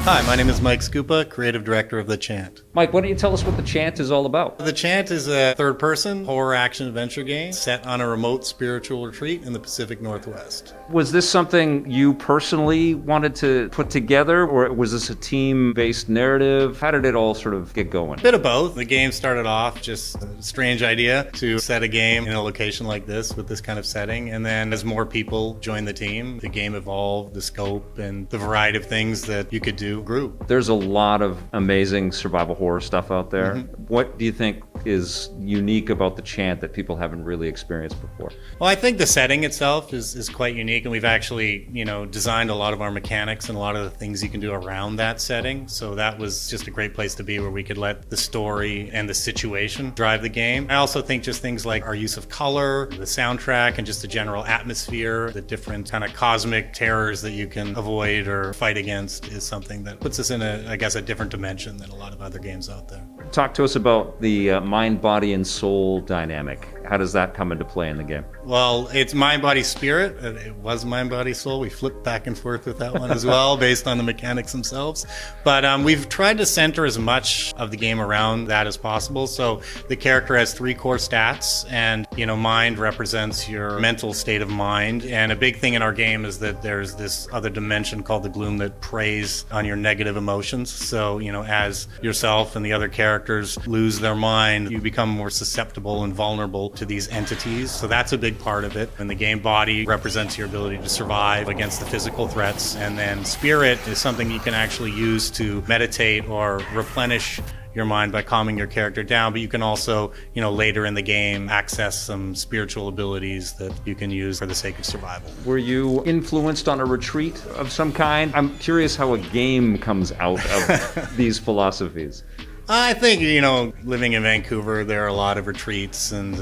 Hi, my name is Mike Skupa, creative director of the Chant. Mike, why don't you tell us what the Chant is all about? The Chant is a third-person horror action adventure game set on a remote spiritual retreat in the Pacific Northwest. Was this something you personally wanted to put together, or was this a team-based narrative? How did it all sort of get going? A bit of both. The game started off just a strange idea to set a game in a location like this with this kind of setting, and then as more people joined the team, the game evolved, the scope and the variety of things that you could do grew. There's a lot of amazing survival horror stuff out there. What do you think is unique about the Chant that people haven't really experienced before? Well, I think the setting itself is quite unique, and we've actually, designed a lot of our mechanics and a lot of the things you can do around that setting. So that was just a great place to be, where we could let the story and the situation drive the game. I also think just things like our use of color, the soundtrack, and just the general atmosphere, the different kind of cosmic terrors that you can avoid or fight against is something that puts us in a different dimension than a lot of other games out there. Talk to us about the mind, body, and soul dynamic. How does that come into play in the game? Well, it's mind, body, spirit. It was mind, body, soul. We flipped back and forth with that one as well, based on the mechanics themselves. But we've tried to center as much of the game around that as possible. So the character has 3 core stats, and mind represents your mental state of mind. And a big thing in our game is that there's this other dimension called the gloom that preys on your negative emotions. So, as yourself and the other characters lose their mind, you become more susceptible and vulnerable to these entities. So that's a big part of it. And the game body represents your ability to survive against the physical threats. And then spirit is something you can actually use to meditate or replenish your mind by calming your character down, but you can also, later in the game, access some spiritual abilities that you can use for the sake of survival. Were you influenced on a retreat of some kind? I'm curious how a game comes out of these philosophies. I think, living in Vancouver, there are a lot of retreats and,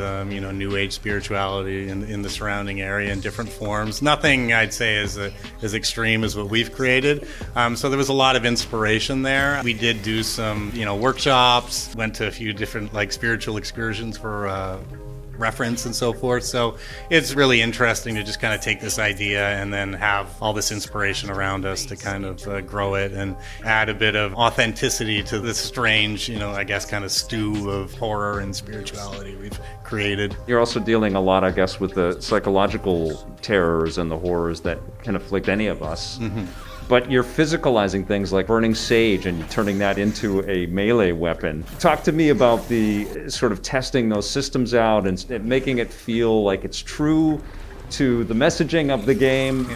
New Age spirituality in the surrounding area in different forms. Nothing, I'd say, as extreme as what we've created. So there was a lot of inspiration there. We did do some, workshops, went to a few different, spiritual excursions for reference and so forth. So it's really interesting to just kind of take this idea and then have all this inspiration around us to kind of grow it and add a bit of authenticity to this strange, kind of stew of horror and spirituality we've created. You're also dealing a lot, I guess, with the psychological terrors and the horrors that can afflict any of us. But you're physicalizing things like burning sage and turning that into a melee weapon. Talk to me about the sort of testing those systems out and making it feel like it's true to the messaging of the game,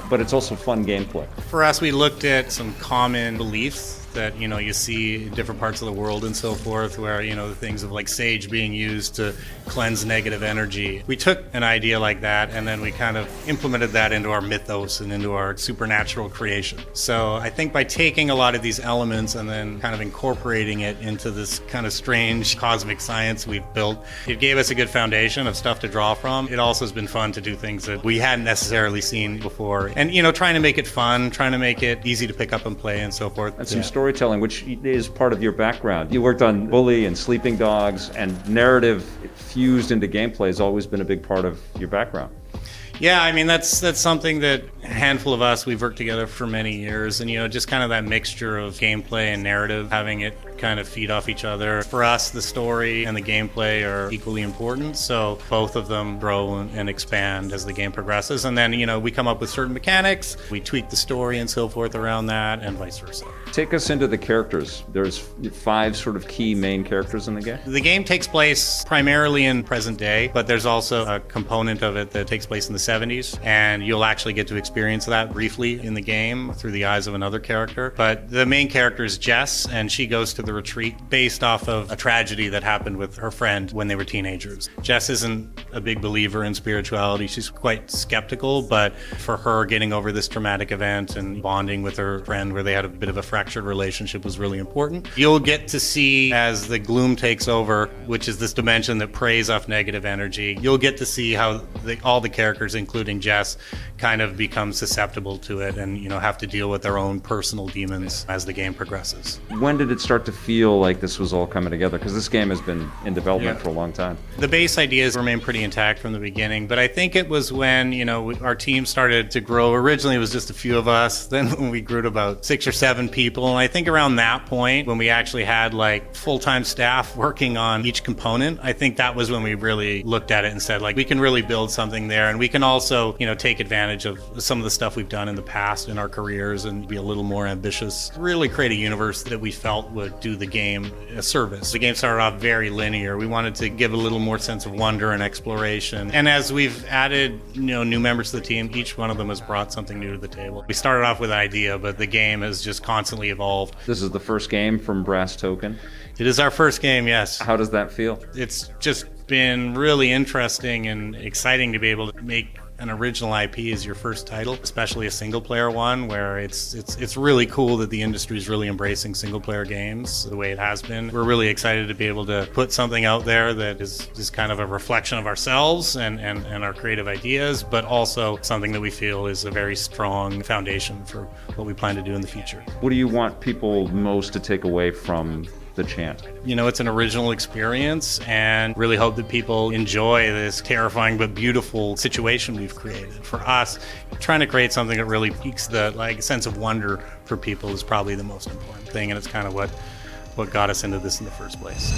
but it's also fun gameplay. For us, we looked at some common beliefs that you see in different parts of the world and so forth, where the things of like sage being used to cleanse negative energy. We took an idea like that and then we kind of implemented that into our mythos and into our supernatural creation. So I think by taking a lot of these elements and then kind of incorporating it into this kind of strange cosmic science we've built, it gave us a good foundation of stuff to draw from. It also has been fun to do things that we hadn't necessarily seen before, and trying to make it fun, trying to make it easy to pick up and play and so forth. And some storytelling, which is part of your background. You worked on Bully and Sleeping Dogs, and narrative fused into gameplay has always been a big part of your background. Yeah, I mean, that's something that a handful of us, we've worked together for many years, and just kind of that mixture of gameplay and narrative, having it kind of feed off each other. For us, the story and the gameplay are equally important, so both of them grow and expand as the game progresses. And then, we come up with certain mechanics, we tweak the story and so forth around that, and vice versa. Take us into the characters. There's 5 sort of key main characters in the game. The game takes place primarily in present day, but there's also a component of it that takes place in the 70s, and you'll actually get to experience that briefly in the game through the eyes of another character. But the main character is Jess, and she goes to the retreat based off of a tragedy that happened with her friend when they were teenagers. Jess isn't a big believer in spirituality. She's quite skeptical, but for her, getting over this traumatic event and bonding with her friend where they had a bit of a fractured relationship was really important. You'll get to see, as the gloom takes over, which is this dimension that preys off negative energy, you'll get to see how all the characters, including Jess, kind of become susceptible to it and, have to deal with their own personal demons as the game progresses. When did it start to feel like this was all coming together? Because this game has been in development for a long time. The base ideas remain pretty intact from the beginning, but I think it was when, our team started to grow. Originally, it was just a few of us. Then when we grew to about 6 or 7 people, and I think around that point, when we actually had like full-time staff working on each component, I think that was when we really looked at it and said, like, we can really build something there, and we can also, take advantage of some of the stuff we've done in the past in our careers and be a little more ambitious. Really create a universe that we felt would do the game a service. The game started off very linear. We wanted to give a little more sense of wonder and exploration. And as we've added, new members to the team, each one of them has brought something new to the table. We started off with an idea, but the game has just constantly evolved. This is the first game from Brass Token. It is our first game, yes. How does that feel? It's just been really interesting and exciting to be able to make an original IP as your first title, especially a single-player one, where it's really cool that the industry is really embracing single-player games the way it has been. We're really excited to be able to put something out there that is just kind of a reflection of ourselves and our creative ideas, but also something that we feel is a very strong foundation for what we plan to do in the future. What do you want people most to take away from the Chant? It's an original experience, and really hope that people enjoy this terrifying but beautiful situation we've created. For us, trying to create something that really piques the sense of wonder for people is probably the most important thing, and it's kind of what got us into this in the first place.